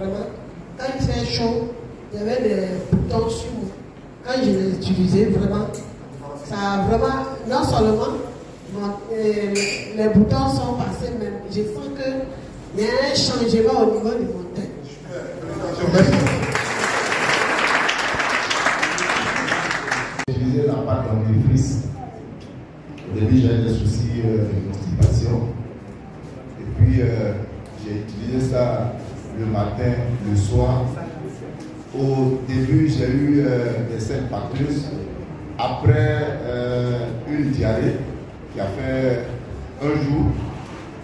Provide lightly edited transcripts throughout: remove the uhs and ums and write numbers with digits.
vraiment, quand il fait chaud, il y avait des boutons sur moi. Quand je les utilisais, vraiment, ça a vraiment, non seulement les boutons sont passés, mais je sens qu'il y a un changement au niveau de mon tête. Merci. J'ai utilisé la pâte dentifrice. Au début, j'avais des soucis de constipation. Et puis, j'ai utilisé ça le matin, le soir. Au début, j'ai eu des selles pâteuses. Après, une diarrhée qui a fait un jour.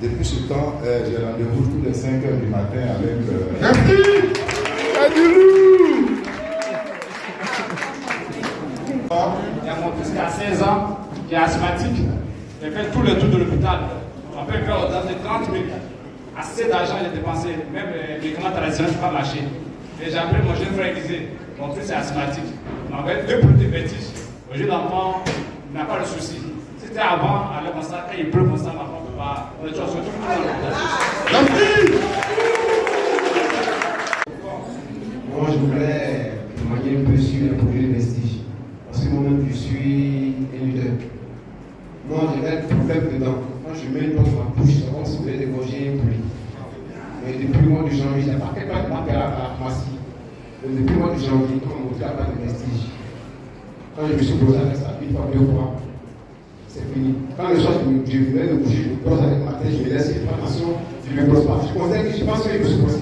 Depuis ce temps, j'ai rendez-vous tous les 5 h du matin avec... Il y a mon fils qui a 16 ans, qui est asthmatique. Il fait tout le tour de l'hôpital. On peut faire dans les 30 minutes. Assez d'argent il a dépensé. Même les médicaments traditionnels ne peuvent pas marcher. Et j'ai appelé mon jeune frère et disait, mon fils est asthmatique. Il m'a envoyé 2 produits vertiges. Mon jeune enfant n'a pas de souci. C'était avant, à comme ça, quand il pleut comme ça, ma femme ne peut pas. On est toujours sur tout le monde. Moi, je voulais témoigner un peu sur les produits de vestige. Parce que moi-même, je suis un leader. Moi, j'ai un problème dedans. Quand je mets une dans ma bouche, c'est comme si vous voulez dégorger un poulet. Mais depuis le mois de janvier, j'ai pas fait pas de marque à la pharmacie. Mais depuis le mois de janvier, quand on montre la pâte de vestige, quand je me suis posé avec ça, une fois, 2 fois, c'est fini. Quand le soir, je venais de bouger, je me pose avec ma tête, je me laisse l'information, je ne me pose pas. Je conseille que je pense que je me suis posé.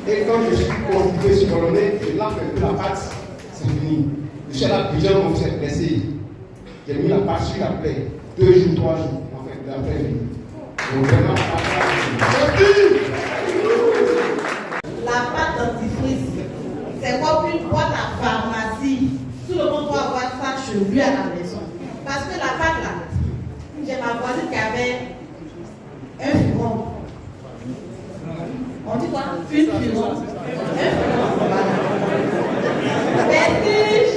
Et quand je suis constitué sur le nez, je lave un peu la pâte, c'est fini. Je suis allé à plusieurs mois, c'est blessé. J'ai mis la pâte sur la plaie, 2 jours, 3 jours, en fait, la plaie est finie. Donc vraiment, la pâte dentifrice, c'est comme une boîte à pharmacie. Tout le monde doit avoir ça chez lui à la maison. Parce que la pâte là, j'ai ma voisine qui avait un furon. On dit quoi? Une furon. Un furon. Vestige.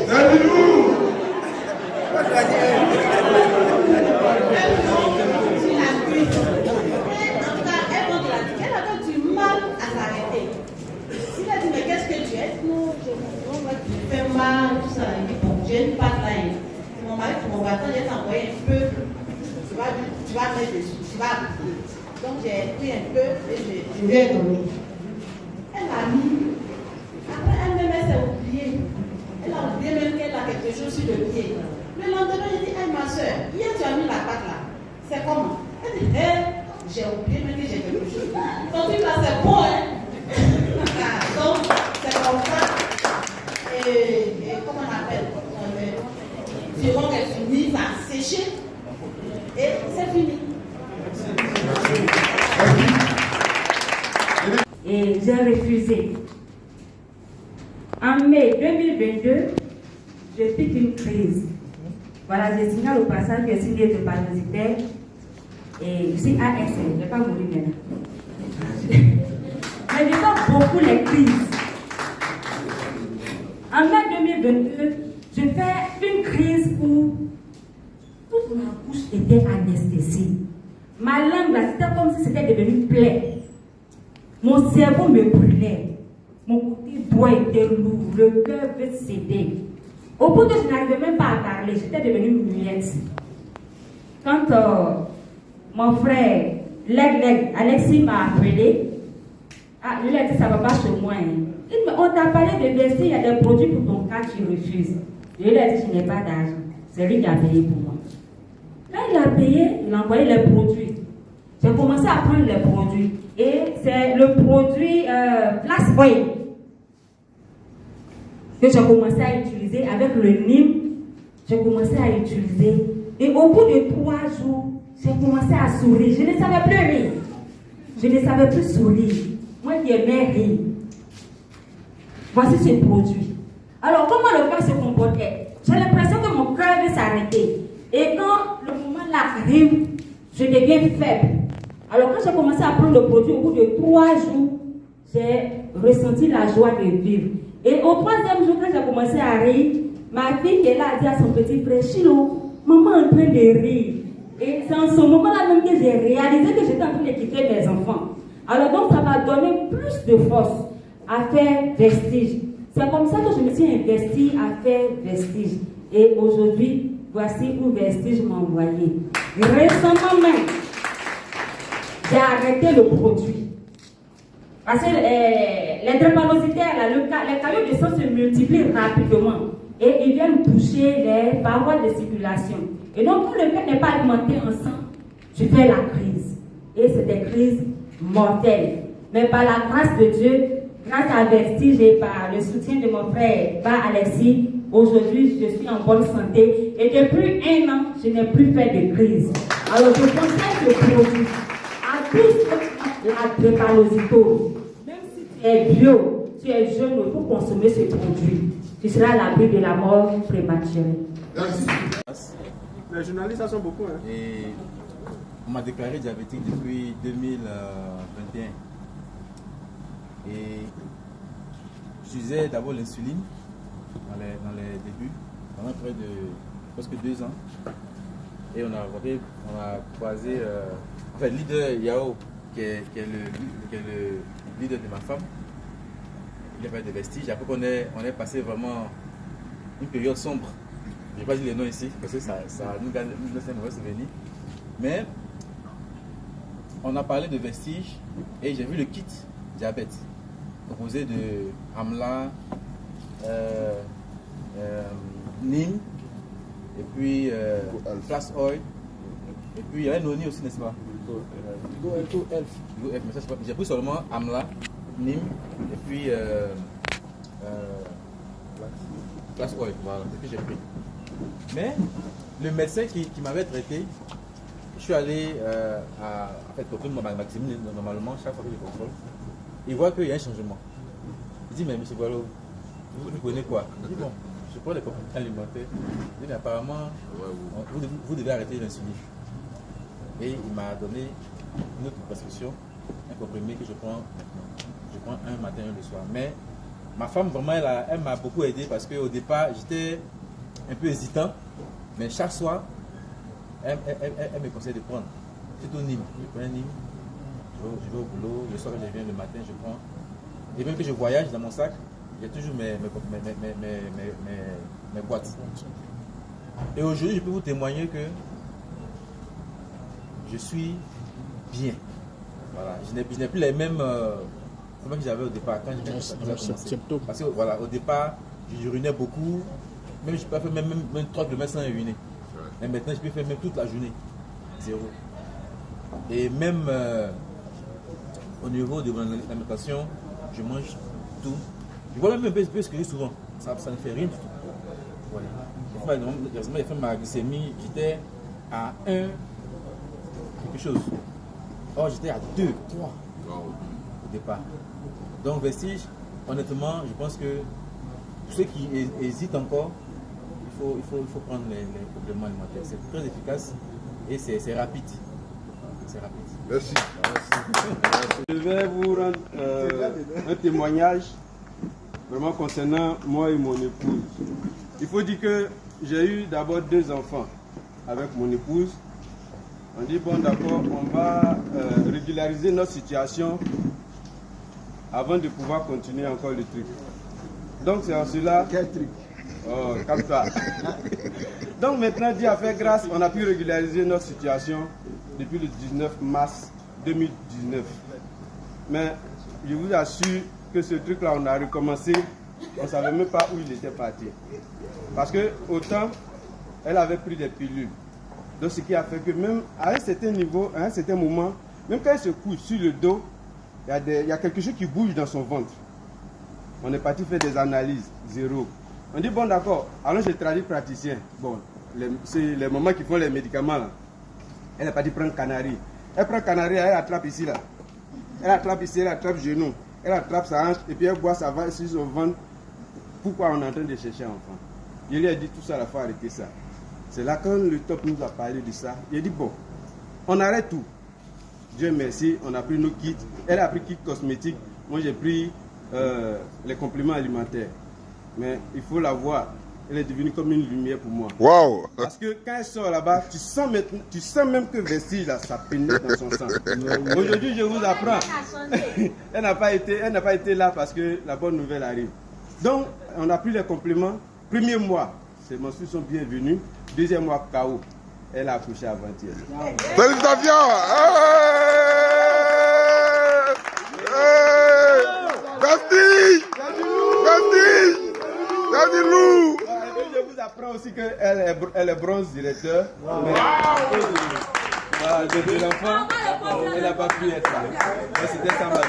J'ai une pâte là. C'est mon mari qui m'a envoyé un peu. Tu vas mettre dessus. Tu vas. Donc j'ai pris un peu et je lui ai donné. Elle a mis. Après elle-même elle s'est oubliée. Elle a oublié même qu'elle a quelque chose sur le pied. Le lendemain, j'ai dit, hey, ma soeur, hier tu as mis la pâte là. C'est comment? Elle dit, hey, j'ai oublié même que j'ai quelque chose. Donc là c'est bon, hein? Donc c'est comme ça. Et comment on appelle? Le furon est fini, ça a séché. Et c'est fini. Et j'ai refusé. En mai 2022, je pique une crise. Voilà, je signale au passage que je suis de parasitaire et je suis ASL, je ne vais pas mourir maintenant. Mais je sens beaucoup les crises. En mai 2022, je fais une crise où toute ma bouche était anesthésiée. Ma langue, là, c'était comme si c'était devenu plaie. Mon cerveau me brûlait. Mon côté droit était lourd. Le cœur veut céder. Au bout de je n'arrivais même pas à parler. J'étais devenue muette. Quand mon frère, Alexis m'a appelé, il a dit ça ne va pas chez moi. Hein. On t'a parlé de verser, il y a des produits pour ton cas, tu refuses. Je lui ai dit, je n'ai pas d'argent. C'est lui qui a payé pour moi. Là, il a payé, il a envoyé les produits. J'ai commencé à prendre les produits. Et c'est le produit Flash Oil que j'ai commencé à utiliser avec le Nîmes. J'ai commencé à utiliser. Et au bout de 3 jours, j'ai commencé à sourire. Je ne savais plus rire. Je ne savais plus sourire. Moi qui aimais rire. Voici ce produit. Alors, comment le corps se comportait? J'ai l'impression que mon cœur veut s'arrêter. Et quand le moment là arrive, je deviens faible. Alors, quand j'ai commencé à prendre le produit, au bout de 3 jours, j'ai ressenti la joie de vivre. Et au 3e jour, quand j'ai commencé à rire, ma fille qui est là a dit à son petit frère, Chilo, maman est en train de rire. Et c'est en ce moment-là même que j'ai réalisé que j'étais en train de quitter mes enfants. Alors donc ça m'a donné plus de force à faire Vestige. C'est comme ça que je me suis investie à faire Vestige. Et aujourd'hui, voici où Vestige m'a envoyé. Récemment même, j'ai arrêté le produit. Parce que les drépanocytaires, les caillots de sang se multiplient rapidement. Et ils viennent toucher les parois de circulation. Et donc, quand le cœur n'est pas alimenté en sang, je fais la crise. Et c'est des crises mortelles. Mais par la grâce de Dieu, grâce à Vestige et par le soutien de mon frère Alexis, aujourd'hui, je suis en bonne santé. Et depuis 1 an, je n'ai plus fait de crise. Alors, je conseille ce produit à tous la drépanocytose. Même si tu es vieux, tu es jeune, il faut consommer ce produit. Tu seras à l'abri de la mort prématurée. Merci. Les journalistes, ça sont beaucoup. Hein. Et on m'a déclaré diabétique depuis 2021. Et j'utilisais d'abord l'insuline dans les débuts, pendant près de presque 2 ans. Et on a croisé en fait, leader Yao, qui est le leader de ma femme. Il a fait des vestiges. Après qu'on est passé vraiment une période sombre. Je ne vais pas dire les noms ici, parce que ça nous laisse un mauvais souvenir. Mais on a parlé de vestiges et j'ai vu le kit diabète composé de Amla, Nîmes, et puis Flash Oil, et puis il y avait Noni aussi, n'est-ce pas? Go Elf. Mais ça, j'ai pris seulement Amla, Nîmes, et puis Flash Oil, voilà, c'est ce que j'ai pris. Mais le médecin qui m'avait traité, je suis allé en fait contrôler ma glycémie normalement chaque fois que je contrôle. Il voit qu'il y a un changement. Il dit, mais M. Boileau, vous prenez quoi? Je dis, bon, je prends les compléments alimentaires. Il dit, mais apparemment, vous devez arrêter l'insuline. Et il m'a donné une autre prescription, un comprimé que je prends maintenant. Je prends un matin et un le soir. Mais ma femme, vraiment, elle m'a beaucoup aidé parce qu'au départ, j'étais un peu hésitant. Mais chaque soir, elle me conseille de prendre. C'est au Nîmes. Je prends un Nîmes. Je vais au boulot, le soir quand je viens le matin, je prends. Et même que je voyage dans mon sac, j'ai toujours mes boîtes. Et aujourd'hui, je peux vous témoigner que je suis bien. Voilà. Je n'ai plus les mêmes problèmes que j'avais au départ quand j'ai commencé. Parce que voilà, au départ, j'urinais beaucoup. Même je peux faire même 3 km sans uriner. Mais maintenant, je peux faire même toute la journée. 0. Et même au niveau de mon alimentation, je mange tout. Je vois même un peu ce que je dis souvent. Ça ne fait rien du tout. Voilà. J'ai fait ma glycémie, j'étais à 1 quelque chose. Or, j'étais à 2, 3 au départ. Donc, Vestige, honnêtement, je pense que pour ceux qui hésitent encore, il faut prendre les compléments alimentaires. C'est très efficace et c'est rapide. C'est rapide. Merci. Je vais vous rendre un témoignage vraiment concernant moi et mon épouse. Il faut dire que j'ai eu d'abord 2 enfants avec mon épouse. On dit bon d'accord, on va régulariser notre situation avant de pouvoir continuer encore le truc. Donc c'est en cela... Quel truc? Oh, comme ça. Donc maintenant, Dieu a fait grâce, on a pu régulariser notre situation depuis le 19 mars 2019. Mais je vous assure que ce truc-là, on a recommencé, on ne savait même pas où il était parti. Parce que autant, elle avait pris des pilules. Donc ce qui a fait que même à un certain niveau, à un certain moment, même quand elle se couche sur le dos, il y a quelque chose qui bouge dans son ventre. On est parti faire des analyses, 0. On dit bon d'accord, alors je traduis praticien. Bon, c'est les mamans qui font les médicaments là. Elle est partie prendre canari. Elle prend canari, elle attrape ici là. Elle attrape ici, elle attrape genou. Elle attrape sa hanche et puis elle boit sa va sur son ventre. Pourquoi on est en train de chercher un enfant? Je lui ai dit tout ça, il faut arrêter ça. C'est là quand le top nous a parlé de ça. Il a dit bon, on arrête tout. Dieu merci, on a pris nos kits. Elle a pris kit cosmétique. Moi j'ai pris les compléments alimentaires. Mais il faut la voir. elle est devenue comme une lumière pour moi. Wow. Parce que quand elle sort là-bas, tu sens même que Vestige, là, ça pénètre dans son sang. Aujourd'hui, je vous apprends. Elle n'a pas été là parce que la bonne nouvelle arrive. Donc, on a pris les compléments. Premier mois, ses menstrues sont bienvenues. Deuxième mois, KO. Elle a accouché avant-hier. Félicitations. Vestige. Je vous apprends aussi qu'elle est bronze directeur. Voilà, depuis l'enfant, elle n'a pas pu être là. C'était ça ma